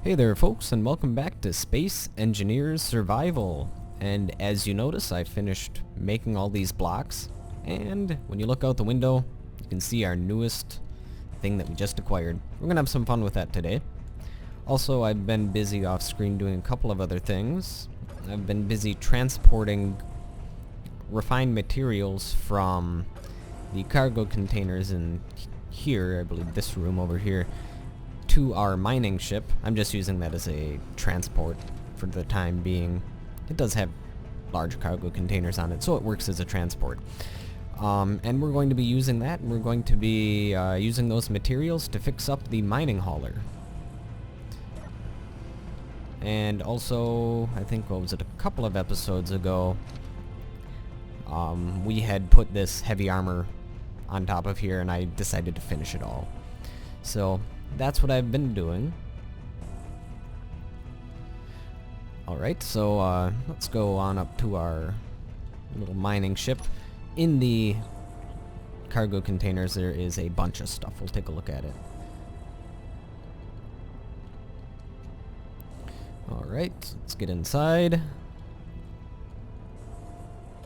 Hey there folks, and welcome back to Space Engineers Survival. And as you notice, I finished making all these blocks, and when you look out the window, you can see our newest thing that we just acquired. We're gonna have some fun with that today. Also, I've been busy off screen doing a couple of other things. I've been busy transporting refined materials from the cargo containers in here, I believe this room over here, to our mining ship. I'm just using that as a transport for the time being. It does have large cargo containers on it, so it works as a transport. And we're going to be using that, and we're going to be using those materials to fix up the mining hauler. And also, I think, what was it, a couple of episodes ago, we had put this heavy armor on top of here, and I decided to finish it all. So that's what I've been doing. Alright, so let's go on up to our little mining ship. In the cargo containers there is a bunch of stuff. We'll take a look at it. Alright, let's get inside.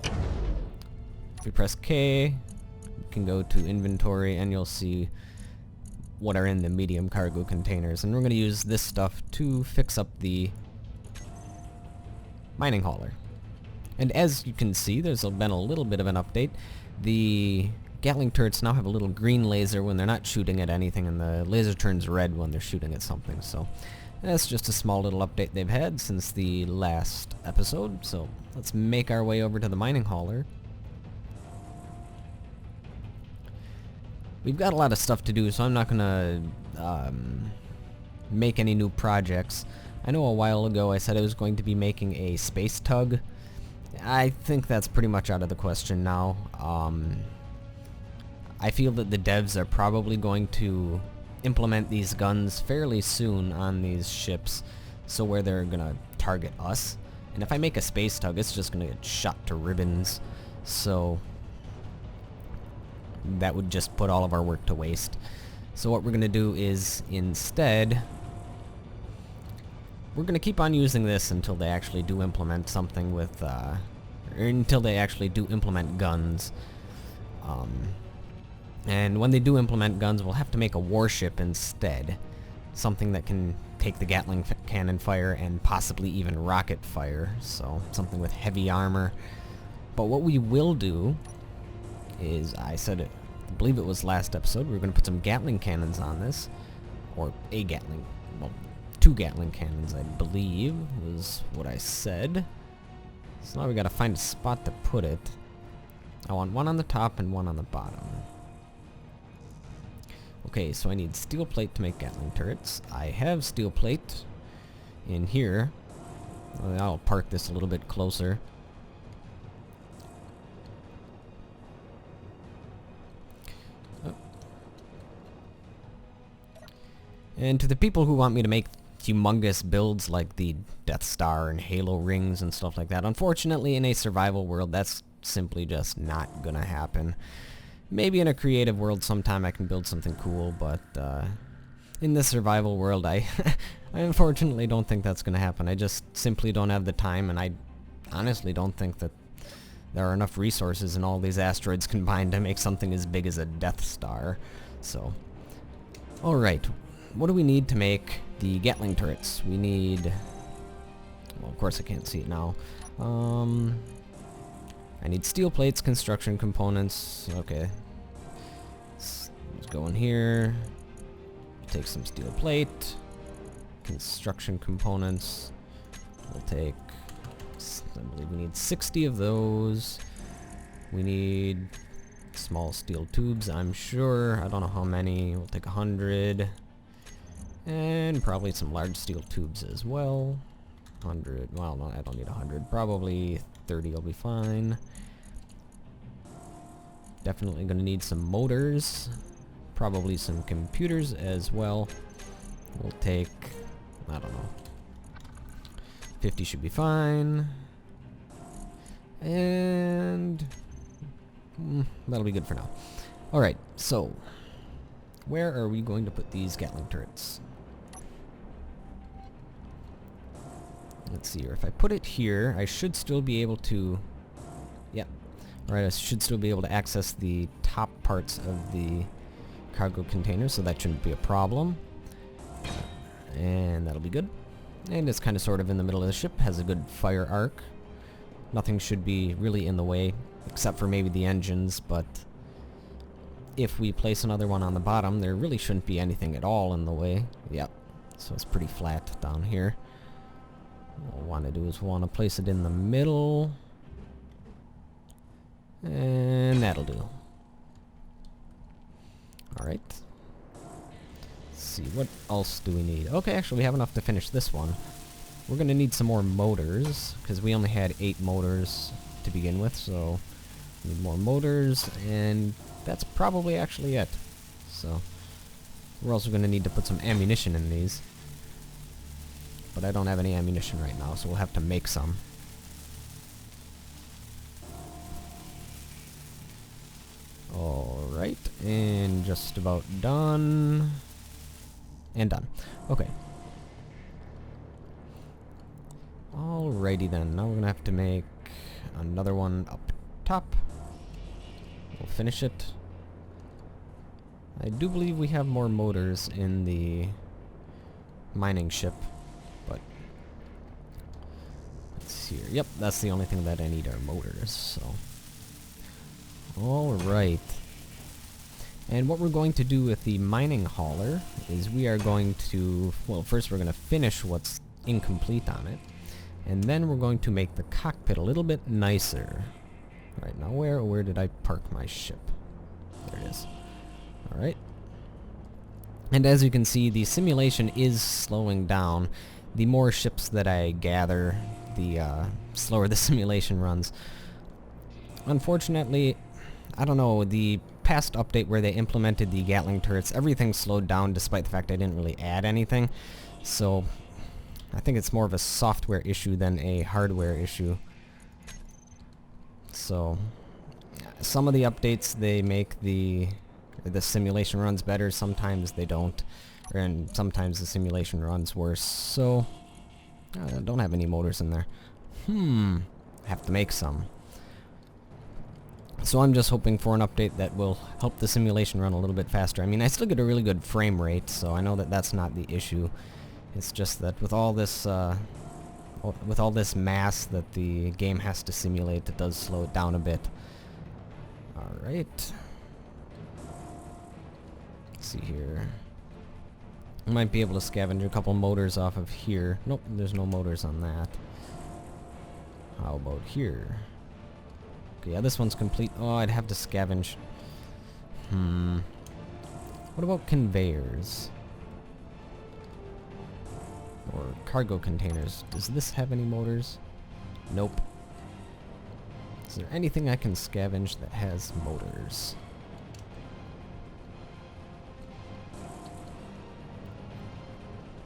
If we press K, we can go to inventory and you'll see what are in the medium cargo containers, and we're going to use this stuff to fix up the mining hauler. And as you can see, there's been a little bit of an update. The Gatling turrets now have a little green laser when they're not shooting at anything, and the laser turns red when they're shooting at something. So that's just a small little update they've had since the last episode. So let's make our way over to the mining hauler. We've got a lot of stuff to do, so I'm not gonna make any new projects. I know a while ago I said I was going to be making a space tug. I think that's pretty much out of the question now. I feel that the devs are probably going to implement these guns fairly soon on these ships, so where they're gonna target us. And if I make a space tug, it's just gonna get shot to ribbons. So that would just put all of our work to waste. So what we're going to do is, instead, we're going to keep on using this until they actually do implement something with, or until they actually do implement guns. And when they do implement guns, we'll have to make a warship instead. Something that can take the Gatling cannon fire and possibly even rocket fire. So, something with heavy armor. But what we will do is, I said it, I believe it was last episode, we're going to put some Gatling cannons on this, or a Gatling, well, 2 Gatling cannons, I believe, was what I said. So now we got to find a spot to put it. I want one on the top and one on the bottom. Okay, so I need steel plate to make Gatling turrets. I have steel plate in here. I'll park this a little bit closer. And to the people who want me to make humongous builds like the Death Star and Halo rings and stuff like that, unfortunately in a survival world that's simply just not gonna happen. Maybe in a creative world sometime I can build something cool, but in the survival world I unfortunately don't think that's gonna happen. I just simply don't have the time, and I honestly don't think that there are enough resources in all these asteroids combined to make something as big as a Death Star. So, alright. What do we need to make the Gatling turrets? We need... well, of course I can't see it now. I need steel plates, construction components. Okay. Let's go in here. Take some steel plate. Construction components. We'll take... I believe we need 60 of those. We need small steel tubes, I'm sure. I don't know how many. We'll take 100. And probably some large steel tubes as well. 100, well, no, I don't need 100. Probably 30 will be fine. Definitely gonna need some motors. Probably some computers as well. We'll take, I don't know, 50 should be fine. And that'll be good for now. Alright, so where are we going to put these Gatling turrets? Let's see here. If I put it here, I should still be able to... Yep. Alright, I should still be able to access the top parts of the cargo container, so that shouldn't be a problem. And that'll be good. And it's kind of sort of in the middle of the ship, has a good fire arc. Nothing should be really in the way, except for maybe the engines, but if we place another one on the bottom, there really shouldn't be anything at all in the way. Yep. So it's pretty flat down here. What we'll want to do is we'll want to place it in the middle. And that'll do. Alright. Let's see, what else do we need? Okay, actually we have enough to finish this one. We're going to need some more motors, because we only had 8 motors to begin with, so we need more motors, and that's probably actually it. So, we're also going to need to put some ammunition in these. But I don't have any ammunition right now, so we'll have to make some. Alright, and just about done. And done. Okay. Alrighty then, now we're gonna have to make another one up top. We'll finish it. I do believe we have more motors in the mining ship, but let's see here. Yep, that's the only thing that I need are motors, so. Alright. And what we're going to do with the mining hauler is we are going to, well, first we're going to finish what's incomplete on it, and then we're going to make the cockpit a little bit nicer. Right, now where did I park my ship? There it is. Alright. And as you can see, the simulation is slowing down. The more ships that I gather, the slower the simulation runs. Unfortunately, I don't know, the past update where they implemented the Gatling turrets, everything slowed down despite the fact I didn't really add anything. So, I think it's more of a software issue than a hardware issue. So, some of the updates, they make the simulation runs better, sometimes they don't, and sometimes the simulation runs worse. So, I don't have any motors in there. I have to make some. So I'm just hoping for an update that will help the simulation run a little bit faster. I mean, I still get a really good frame rate, so I know that that's not the issue. It's just that with all this mass that the game has to simulate, it does slow it down a bit. Alright. Let's see here. I might be able to scavenge a couple motors off of here. Nope, there's no motors on that. How about here? Okay, yeah, this one's complete. Oh, I'd have to scavenge. What about conveyors? Or cargo containers? Does this have any motors? Nope. Is there anything I can scavenge that has motors?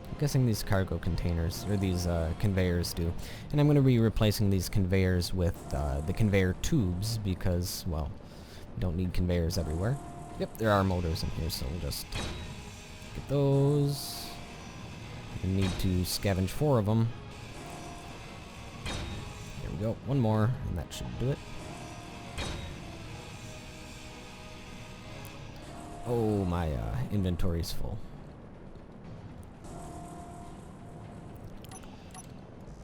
I'm guessing these cargo containers, or these conveyors do. And I'm going to be replacing these conveyors with the conveyor tubes because, well, we don't need conveyors everywhere. Yep, there are motors in here, so we'll just get those. We need to scavenge 4 of them. There we go, 1 more, and that should do it. Oh, my inventory's full.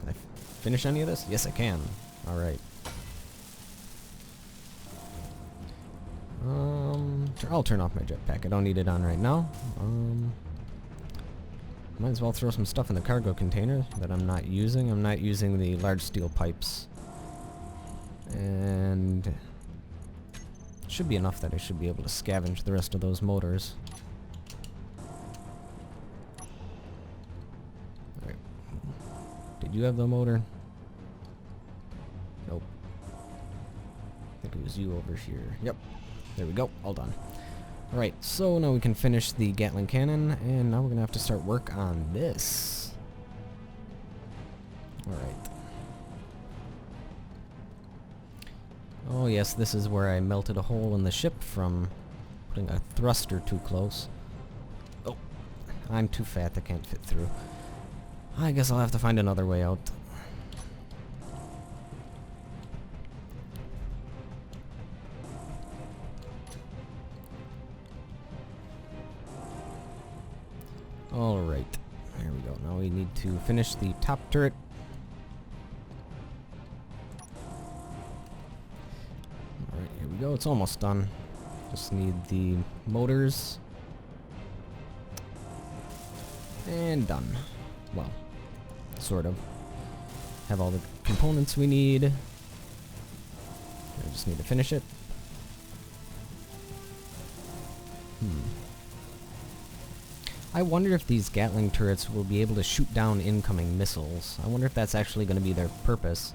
Can I finish any of this? Yes, I can. Alright. I'll turn off my jetpack. I don't need it on right now. Might as well throw some stuff in the cargo container that I'm not using. I'm not using the large steel pipes. And should be enough that I should be able to scavenge the rest of those motors. Alright. Did you have the motor? Nope. I think it was you over here. Yep. There we go. All done. Alright, so now we can finish the Gatling cannon, and now we're going to have to start work on this. Alright. Oh yes, this is where I melted a hole in the ship from putting a thruster too close. Oh, I'm too fat, I can't fit through. I guess I'll have to find another way out. Alright, there we go. Now we need to finish the top turret. Alright, here we go. It's almost done. Just need the motors. And done. Well, sort of. Have all the components we need. I just need to finish it. I wonder if these Gatling turrets will be able to shoot down incoming missiles. I wonder if that's actually going to be their purpose.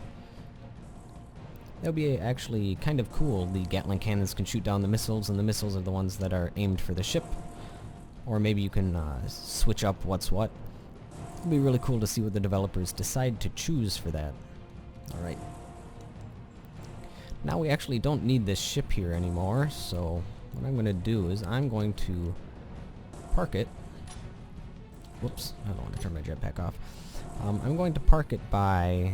That would be actually kind of cool. The Gatling cannons can shoot down the missiles, and the missiles are the ones that are aimed for the ship. Or maybe you can switch up what's what. It would be really cool to see what the developers decide to choose for that. Alright. Now we actually don't need this ship here anymore, so what I'm going to do is I'm going to park it. Whoops, I don't want to turn my jetpack off. I'm going to park it by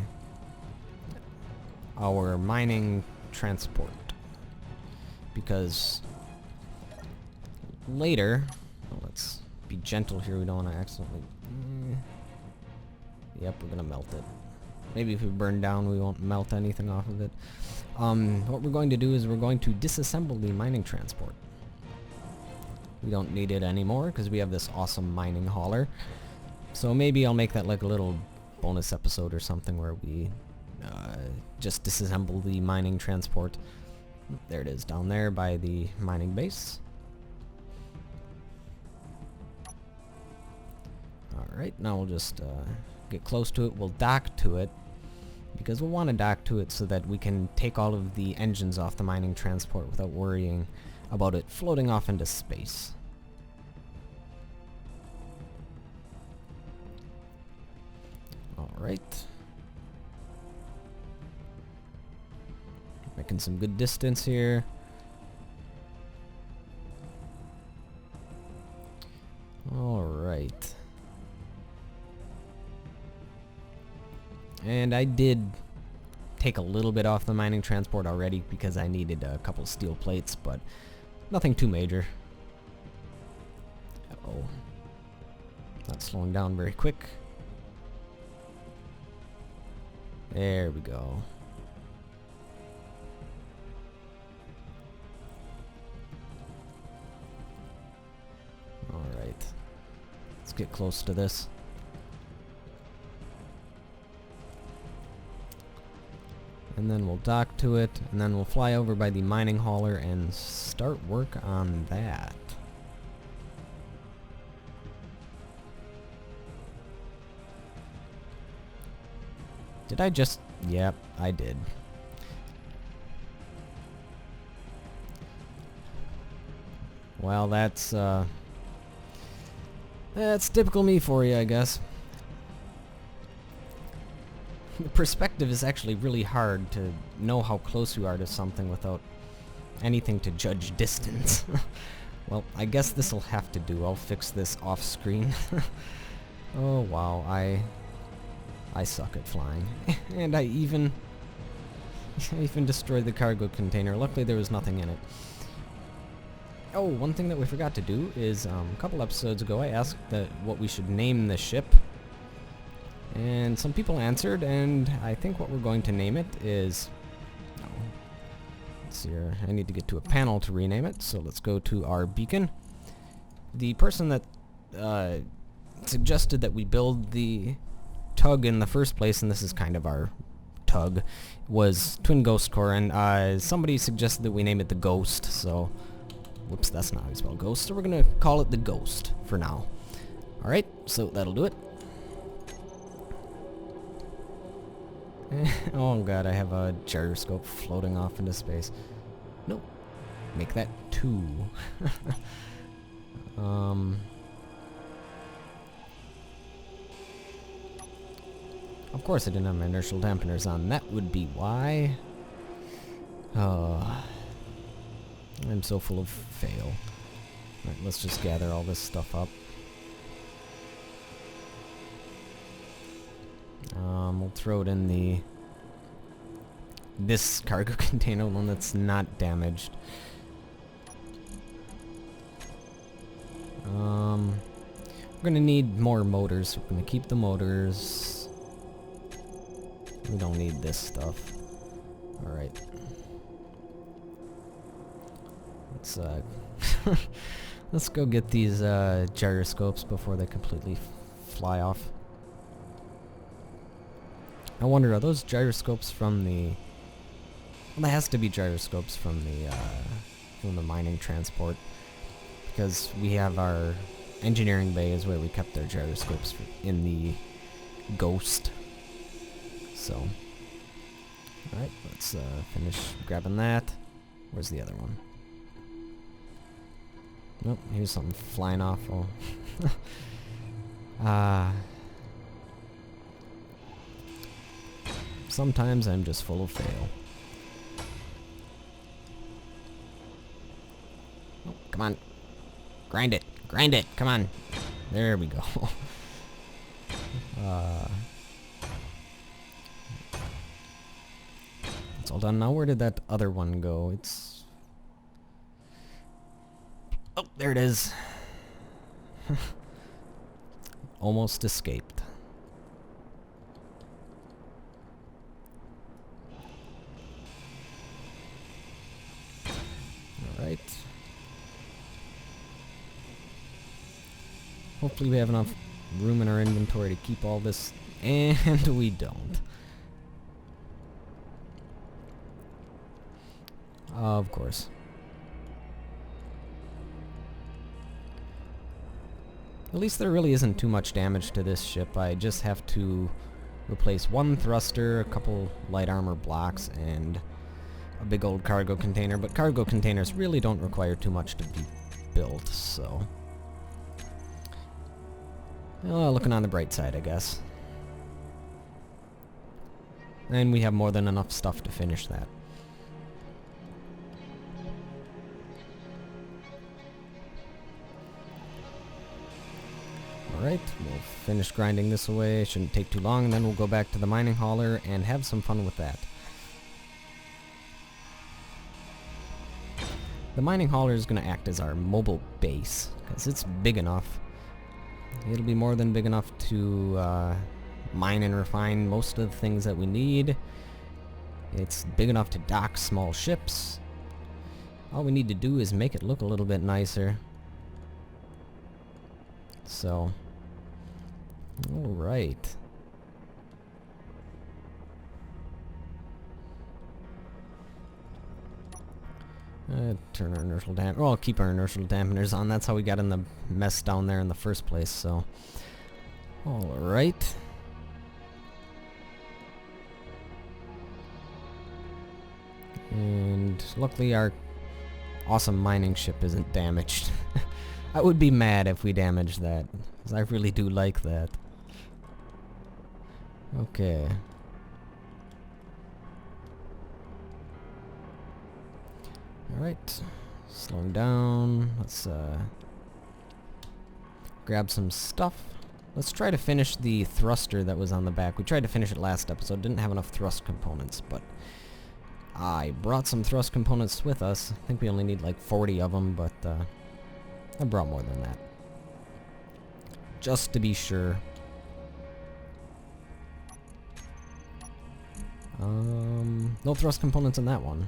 our mining transport. Because later, well, let's be gentle here, we don't want to accidentally... Yep, we're going to melt it. Maybe if we burn down, we won't melt anything off of it. What we're going to do is we're going to disassemble the mining transport. We don't need it anymore because we have this awesome mining hauler. So maybe I'll make that like a little bonus episode or something where we just disassemble the mining transport. There it is, down there by the mining base. Alright, now we'll just get close to it. We'll dock to it because we'll want to dock to it so that we can take all of the engines off the mining transport without worrying about it floating off into space. Alright. Making some good distance here. Alright. And I did take a little bit off the mining transport already because I needed a couple steel plates, but nothing too major. Uh-oh. Not slowing down very quick. There we go. Alright. Let's get close to this. And then we'll dock to it, and then we'll fly over by the mining hauler and start work on that. Did I just... Yep, I did. Well, that's typical me for you, I guess. The perspective is actually really hard to know how close you are to something without anything to judge distance. Well, I guess this'll have to do. I'll fix this off screen. Oh wow, I suck at flying. And I even destroyed the cargo container. Luckily there was nothing in it. Oh, one thing that we forgot to do is a couple episodes ago I asked what we should name the ship. And some people answered, and I think what we're going to name it is... Oh, let's see here. I need to get to a panel to rename it, so let's go to our beacon. The person that suggested that we build the tug in the first place, and this is kind of our tug, was Twin Ghost Core, and somebody suggested that we name it the Ghost, so... Whoops, that's not how you spell Ghost, so we're going to call it the Ghost for now. Alright, so that'll do it. Oh god, I have a gyroscope floating off into space. Nope. Make that 2. Of course I didn't have my inertial dampeners on. That would be why. I'm so full of fail. Alright, let's just gather all this stuff up. We'll throw it in this cargo container, one that's not damaged. We're gonna need more motors. We're gonna keep the motors. We don't need this stuff. Alright. Let's let's go get these gyroscopes before they completely fly off. I wonder, are those gyroscopes from the... Well, there has to be gyroscopes from the mining transport. Because we have our engineering bay is where we kept our gyroscopes in the Ghost. So... Alright, let's finish grabbing that. Where's the other one? Nope, here's something flying off. Oh. Sometimes I'm just full of fail. Oh, come on. Grind it. Grind it. Come on. There we go. It's all done now. Where did that other one go? It's... Oh, there it is. Almost escaped. Alright. Hopefully we have enough room in our inventory to keep all this, and we don't. Of course. At least there really isn't too much damage to this ship. I just have to replace one thruster, a couple light armor blocks, and a big old cargo container. But cargo containers really don't require too much to be built, so... Well, looking on the bright side, I guess. And we have more than enough stuff to finish that. Alright, we'll finish grinding this away. Shouldn't take too long, and then we'll go back to the mining hauler and have some fun with that. The mining hauler is going to act as our mobile base, because it's big enough. It'll be more than big enough to mine and refine most of the things that we need. It's big enough to dock small ships. All we need to do is make it look a little bit nicer. So... Alright. Turn our inertial damp. Well, I'll keep our inertial dampeners on. That's how we got in the mess down there in the first place, so... Alright. And luckily our awesome mining ship isn't damaged. I would be mad if we damaged that, because I really do like that. Okay. Alright. Slowing down. Let's grab some stuff. Let's try to finish the thruster that was on the back. We tried to finish it last episode. Didn't have enough thrust components, but I brought some thrust components with us. I think we only need like 40 of them, but I brought more than that. Just to be sure. No thrust components in that one.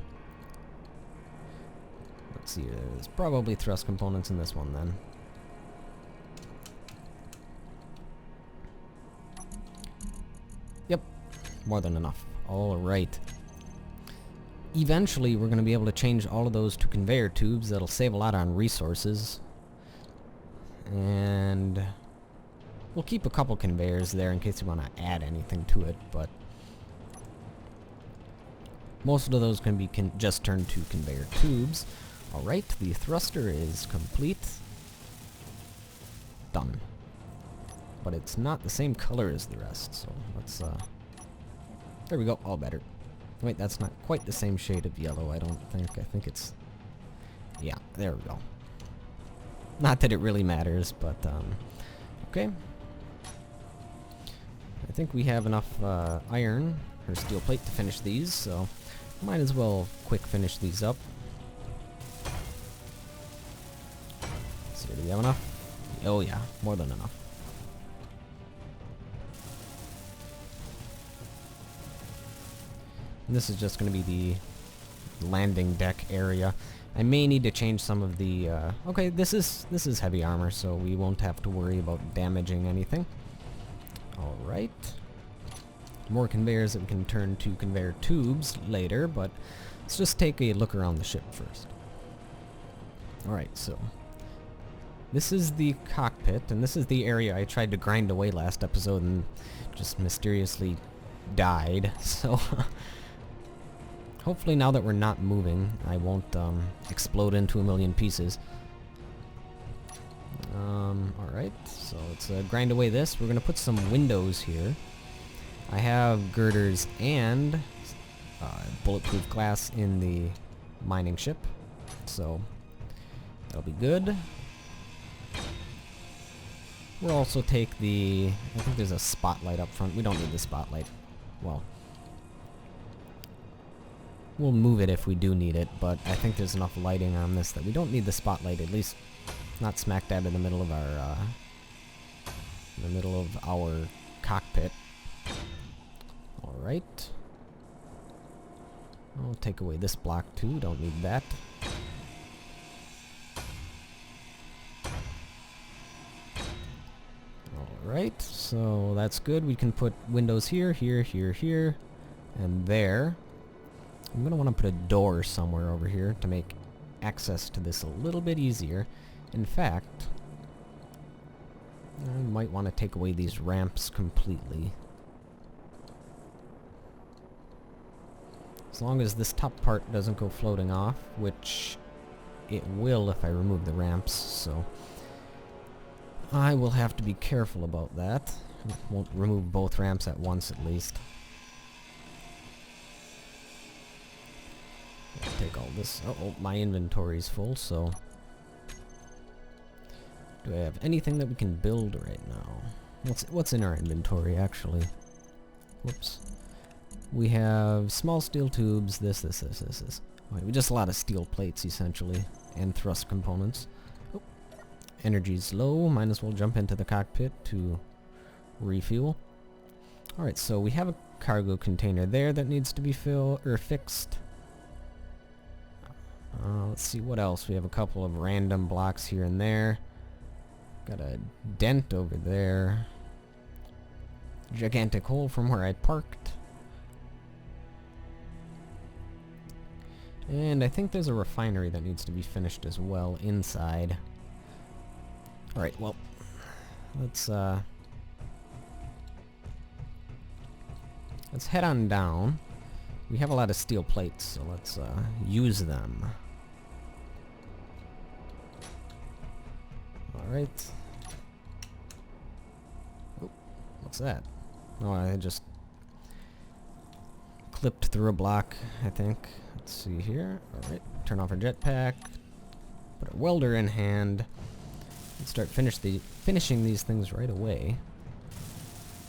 Let's see, there's probably thrust components in this one then. Yep, more than enough. Alright. Eventually we're going to be able to change all of those to conveyor tubes. That'll save a lot on resources. And we'll keep a couple conveyors there in case we want to add anything to it, but most of those can be just turned to conveyor tubes. Alright, the thruster is complete. Done. But it's not the same color as the rest, so let's, there we go, all better. Wait, that's not quite the same shade of yellow, I don't think. I think it's... Yeah, there we go. Not that it really matters, but, okay. I think we have enough, iron, or steel plate to finish these, so might as well quick finish these up. Let's see, do we have enough? Oh yeah, more than enough. And this is just going to be the landing deck area. I may need to change some of the, okay, this is heavy armor, so we won't have to worry about damaging anything. Alright. More conveyors that we can turn to conveyor tubes later, but let's just take a look around the ship first. Alright, so this is the cockpit, and this is the area I tried to grind away last episode and just mysteriously died, so hopefully now that we're not moving, I won't explode into a million pieces. Alright, so let's grind away this. We're going to put some windows here. I have girders and bulletproof glass in the mining ship, so that'll be good. We'll also take the... I think there's a spotlight up front. We don't need the spotlight. Well, we'll move it if we do need it, but I think there's enough lighting on this that we don't need the spotlight, at least not smack dab in the middle of our cockpit. Alright. I'll take away this block too, don't need that. Alright, so that's good. We can put windows here, here, here, here, and there. I'm going to want to put a door somewhere over here to make access to this a little bit easier. In fact, I might want to take away these ramps completely. As long as this top part doesn't go floating off, which it will if I remove the ramps, so I will have to be careful about that. Won't remove both ramps at once at least. I'll take all this. Oh, my inventory's full, so do I have anything that we can build right now? What's in our inventory actually? Whoops. We have small steel tubes, this. Wait, we just a lot of steel plates essentially, and thrust components. Oh, energy's low, might as well jump into the cockpit to refuel. Alright, so we have a cargo container there that needs to be fixed. Let's see what else. We have a couple of random blocks here and there. Got a dent over there. Gigantic hole from where I parked. And I think there's a refinery that needs to be finished as well inside. Alright, well, let's head on down. We have a lot of steel plates, so let's use them. Alright. Oh, what's that? Oh, I just clipped through a block, I think. Let's see here. Alright, turn off our jetpack. Put our welder in hand. And start finishing these things right away.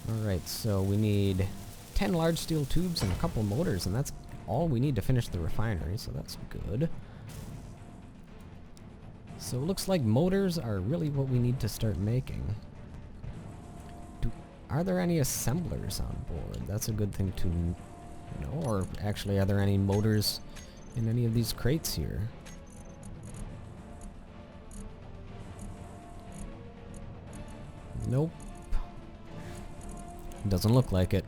Alright, so we need 10 large steel tubes and a couple motors, and that's all we need to finish the refinery, so that's good. So it looks like motors are really what we need to start making. Are there any assemblers on board? That's a good thing to know. Or actually, are there any motors in any of these crates here? Nope. Doesn't look like it.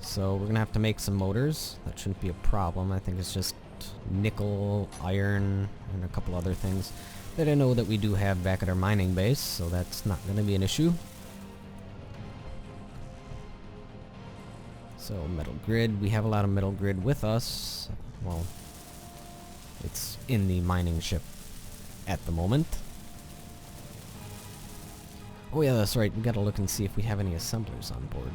So we're gonna have to make some motors. That shouldn't be a problem. I think it's just nickel, iron, and a couple other things that I know that we do have back at our mining base, so that's not gonna be an issue. So metal grid, we have a lot of metal grid with us. Well, it's in the mining ship at the moment. Oh yeah, that's right, we gotta look and see if we have any assemblers on board.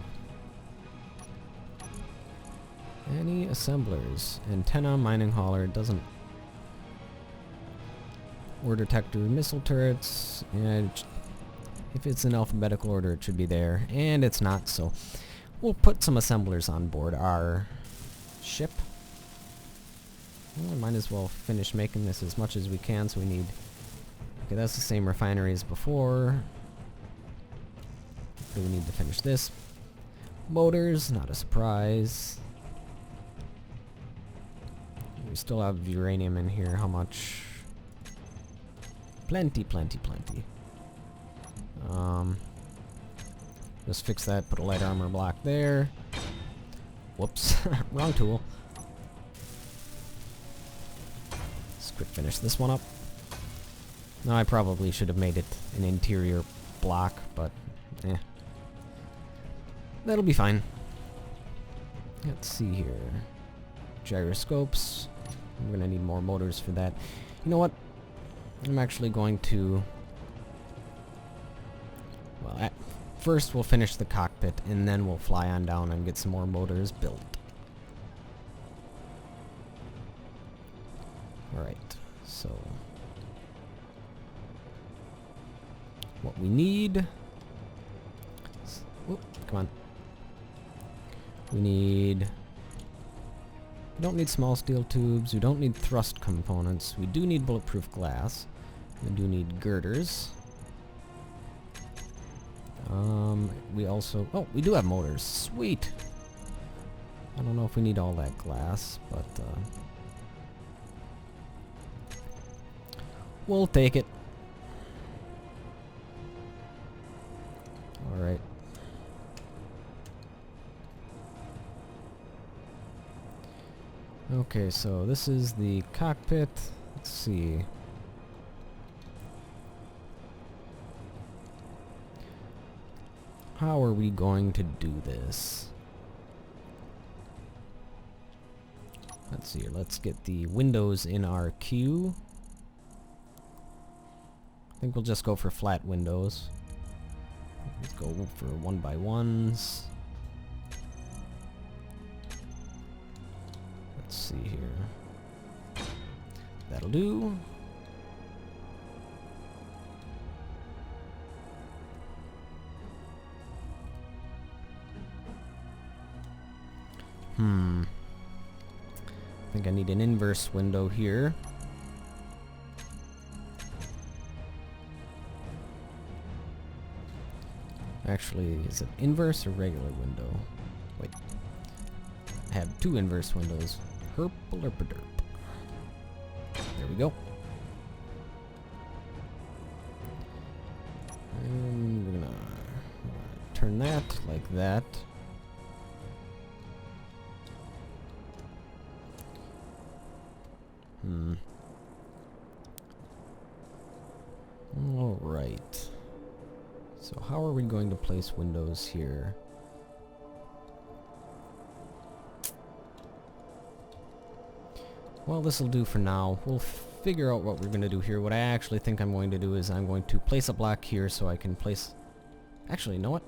Any assemblers? Antenna, mining hauler, doesn't... Ore detector, missile turrets, and if it's in alphabetical order it should be there, and it's not, so we'll put some assemblers on board our ship. Well, might as well finish making this as much as we can, so we need... Okay, that's the same refinery as before. Do we need to finish this? Motors, not a surprise. We still have uranium in here. How much? Plenty, plenty, plenty. Just fix that, put a light armor block there. Whoops, wrong tool. Let's quick finish this one up. No, I probably should have made it an interior block, but eh. That'll be fine. Let's see here. Gyroscopes. I'm gonna need more motors for that. You know what? I'm actually going to... Well, first we'll finish the cockpit, and then we'll fly on down and get some more motors built. Alright, so... what we need... Whoop, come on. We need... We don't need small steel tubes, we don't need thrust components, we do need bulletproof glass, we do need girders. We also... Oh, we do have motors. Sweet! I don't know if we need all that glass, but we'll take it. Alright. Okay, so this is the cockpit. Let's see. How are we going to do this? Let's see here. Let's get the windows in our queue. I think we'll just go for flat windows. Let's go for 1x1s. Let's see here. That'll do. I think I need an inverse window here. Actually, is it inverse or regular window? Wait. I have two inverse windows. Herp derp derp. There we go. And we're gonna turn that like that. Alright. So how are we going to place windows here? Well, this'll do for now. We'll figure out what we're going to do here. What I actually think I'm going to do is I'm going to place a block here so I can place... Actually, you know what?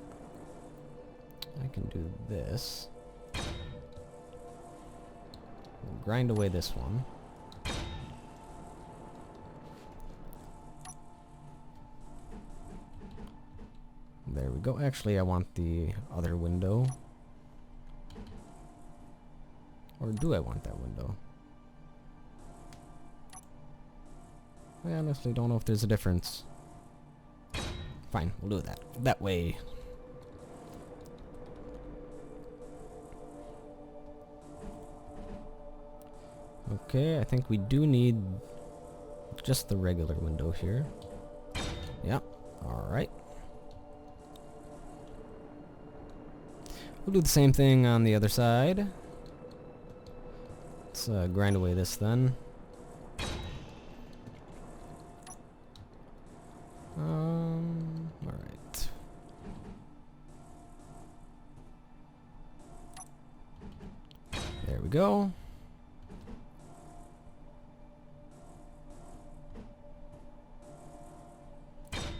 I can do this. We'll grind away this one. There we go. Actually, I want the other window. Or do I want that window? I honestly don't know if there's a difference. Fine, we'll do that. That way. Okay, I think we do need just the regular window here. Yeah, alright. We'll do the same thing on the other side. Let's grind away this then. Alright. There we go.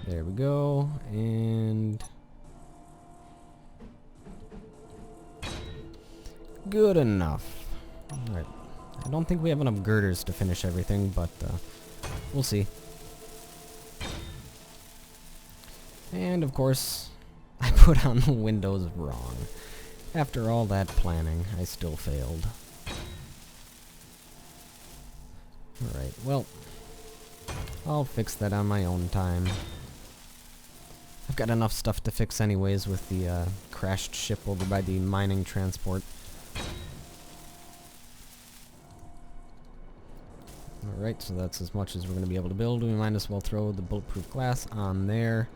There we go, and... good enough. Alright. I don't think we have enough girders to finish everything, but we'll see. And of course, I put on the windows wrong. After all that planning, I still failed. Alright, well, I'll fix that on my own time. I've got enough stuff to fix anyways with the crashed ship over by the mining transport. Alright, so that's as much as we're going to be able to build. We might as well throw the bulletproof glass on there.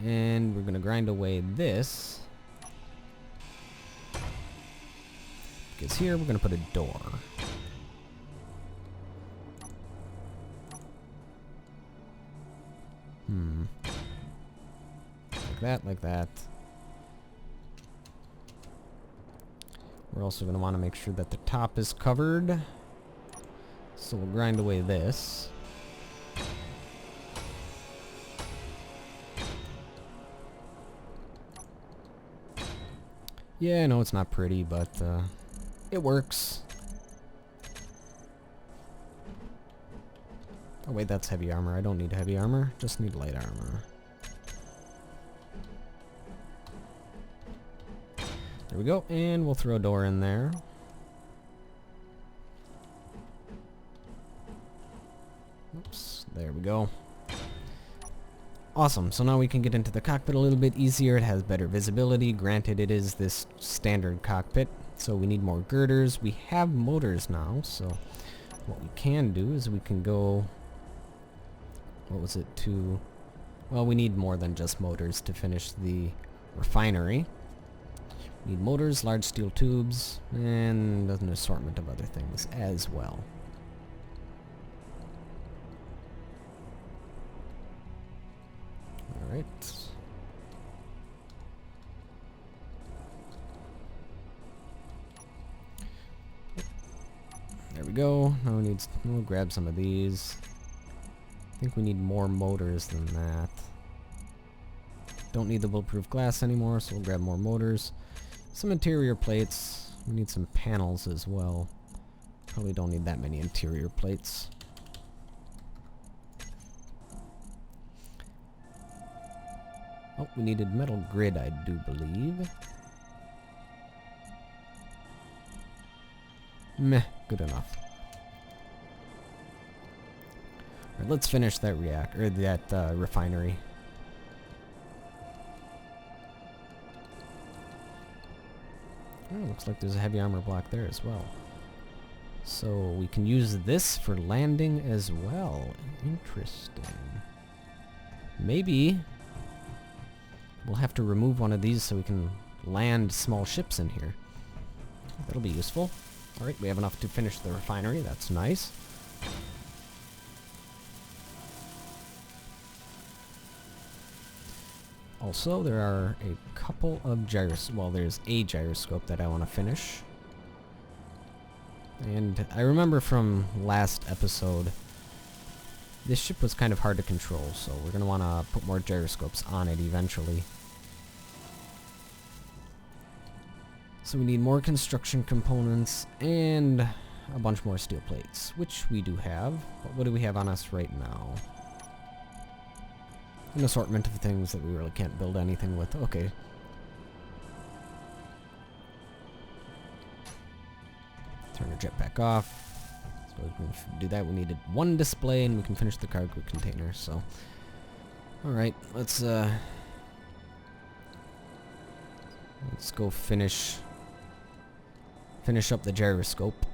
And we're going to grind away this. Because here we're going to put a door. Like that, like that. We're also going to want to make sure that the top is covered. So we'll grind away this. Yeah, I know it's not pretty, but it works. Oh wait, that's heavy armor. I don't need heavy armor, just need light armor. There we go, and we'll throw a door in there. Oops, there we go. Awesome, so now we can get into the cockpit a little bit easier. It has better visibility. Granted, it is this standard cockpit, so we need more girders. We have motors now, so what we can do is we can go... What was it to... Well, we need more than just motors to finish the refinery. We need motors, large steel tubes, and an assortment of other things as well. Alright. There we go. Now we'll grab some of these. I think we need more motors than that. Don't need the bulletproof glass anymore, so we'll grab more motors. Some interior plates. We need some panels as well. Probably don't need that many interior plates. Oh, we needed metal grid, I do believe. Meh, good enough. Alright, let's finish that refinery. Oh, looks like there's a heavy armor block there as well. So we can use this for landing as well. Interesting. Maybe we'll have to remove one of these so we can land small ships in here. That'll be useful. Alright, we have enough to finish the refinery. That's nice. Also, there are a couple of gyroscopes. Well, there's a gyroscope that I want to finish. And I remember from last episode, this ship was kind of hard to control, so we're going to want to put more gyroscopes on it eventually. So we need more construction components and a bunch more steel plates, which we do have. But what do we have on us right now? An assortment of things that we really can't build anything with. Okay. Turn our jetpack off. So we can do that. We needed one display and we can finish the cargo container, so. Alright, let's go finish up the gyroscope.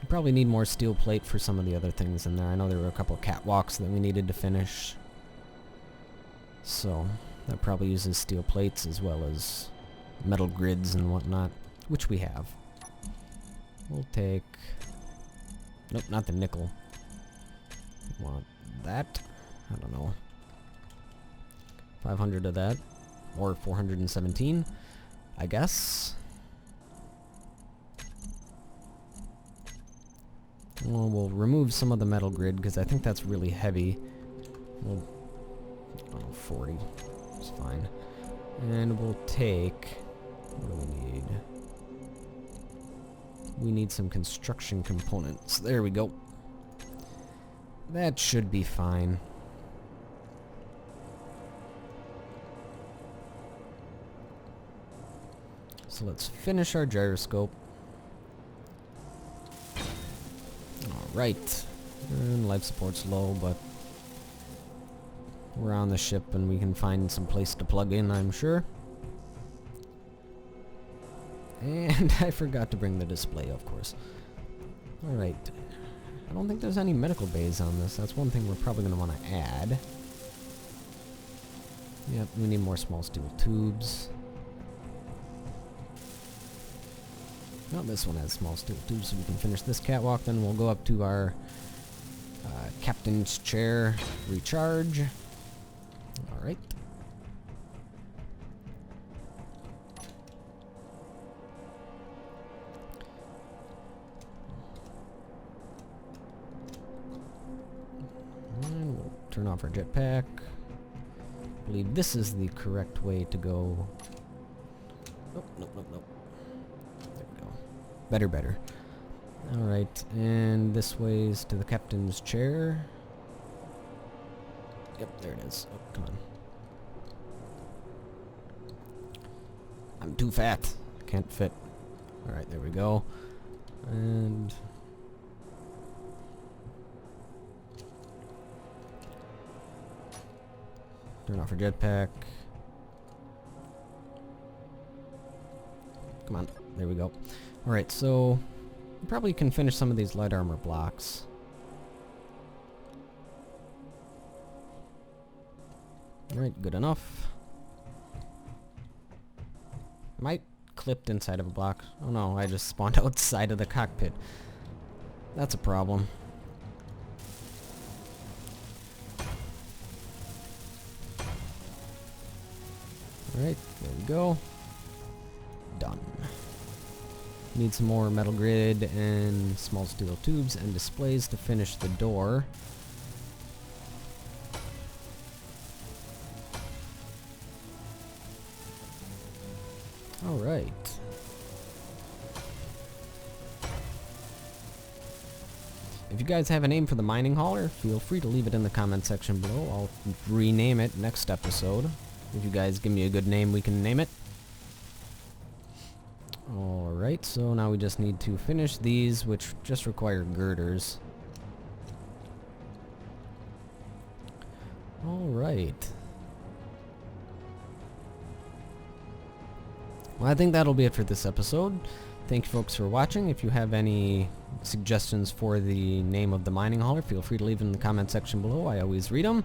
We probably need more steel plate for some of the other things in there. I know there were a couple of catwalks that we needed to finish. So, that probably uses steel plates as well as metal grids and whatnot, which we have. We'll take... Nope, not the nickel. Want that? I don't know. 500 of that. Or 417, I guess. Well, we'll remove some of the metal grid because I think that's really heavy. We'll, 40. It's fine. And we'll take... What do we need? We need some construction components. There we go. That should be fine. So let's finish our gyroscope. Alright. And life support's low, but we're on the ship and we can find some place to plug in, I'm sure. And I forgot to bring the display, of course. Alright. I don't think there's any medical bays on this. That's one thing we're probably going to want to add. Yep, we need more small steel tubes. Oh, this one has small steel tubes, so we can finish this catwalk. Then we'll go up to our captain's chair recharge. Alright. And we'll turn off our jetpack. I believe this is the correct way to go. Nope, nope, nope, nope. There we go. Better, better. Alright, and this way is to the captain's chair. Yep, there it is. Oh, come on. I'm too fat. Can't fit. Alright, there we go. And... turn off our jetpack. Come on. There we go. Alright, so... we probably can finish some of these light armor blocks. Alright, good enough. Am I clipped inside of a block? Oh no, I just spawned outside of the cockpit. That's a problem. Alright, there we go. Done. Need some more metal grid and small steel tubes and displays to finish the door. Alright. If you guys have a name for the mining hauler, feel free to leave it in the comment section below. I'll rename it next episode. If you guys give me a good name, we can name it. Alright, so now we just need to finish these, which just require girders. Alright. Well, I think that'll be it for this episode. Thank you folks for watching. If you have any suggestions for the name of the mining hauler, feel free to leave it in the comment section below. I always read them.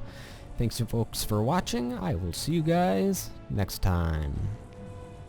Thanks you folks for watching. I will see you guys next time.